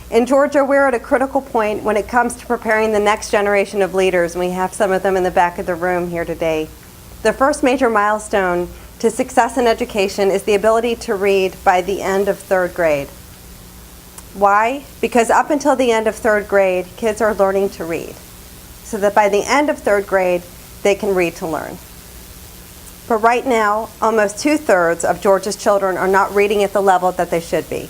In Georgia, we're at a critical point when it comes to preparing the next generation of leaders, and we have some of them in the back of the room here today. The first major milestone to success in education is the ability to read by the end of third grade. Why? Because up until the end of third grade, kids are learning to read, so that by the end of third grade, they can read to learn. But right now, almost 2/3 of Georgia's children are not reading at the level that they should be.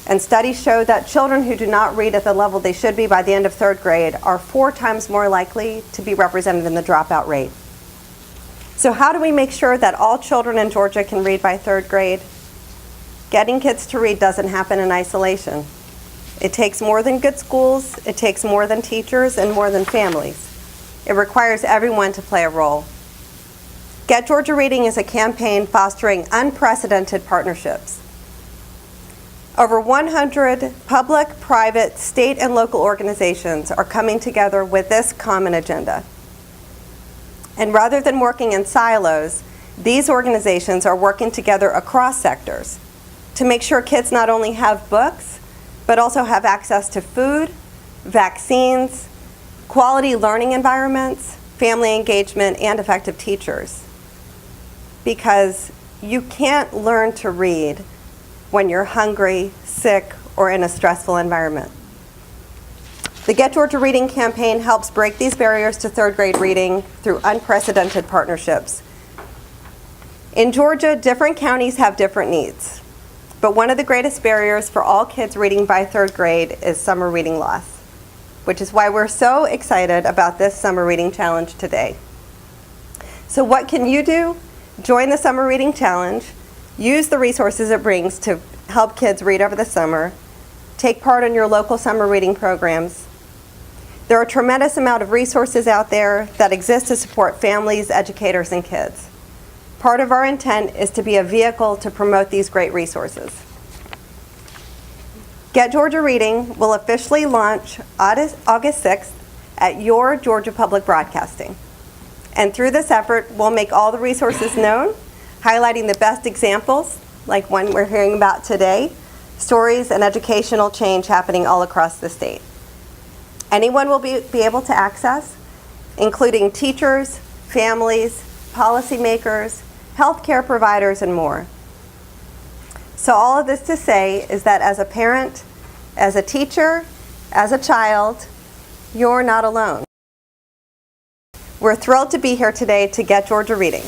And studies show that children who do not read at the level they should be by the end of third grade are 4 times more likely to be represented in the dropout rate. So how do we make sure that all children in Georgia can read by third grade? Getting kids to read doesn't happen in isolation. It takes more than good schools, it takes more than teachers, and more than families. It requires everyone to play a role. Get Georgia Reading is a campaign fostering unprecedented partnerships. Over 100 public, private, state, and local organizations are coming together with this common agenda. And rather than working in silos, these organizations are working together across sectors to make sure kids not only have books, but also have access to food, vaccines, quality learning environments, family engagement, and effective teachers. Because you can't learn to read when you're hungry, sick, or in a stressful environment. The Get Georgia Reading campaign helps break these barriers to third grade reading through unprecedented partnerships. In Georgia, different counties have different needs, but one of the greatest barriers for all kids reading by third grade is summer reading loss, which is why we're so excited about this summer reading challenge today. So what can you do? Join the Summer Reading Challenge. Use the resources it brings to help kids read over the summer. Take part in your local summer reading programs. There are a tremendous amount of resources out there that exist to support families, educators, and kids. Part of our intent is to be a vehicle to promote these great resources. Get Georgia Reading will officially launch August 6th at your Georgia Public Broadcasting. And through this effort, we'll make all the resources known, highlighting the best examples, like one we're hearing about today, stories and educational change happening all across the state. Anyone will be able to access, including teachers, families, policymakers, healthcare providers, and more. So all of this to say is that as a parent, as a teacher, as a child, you're not alone. We're thrilled to be here today to Get Georgia Reading.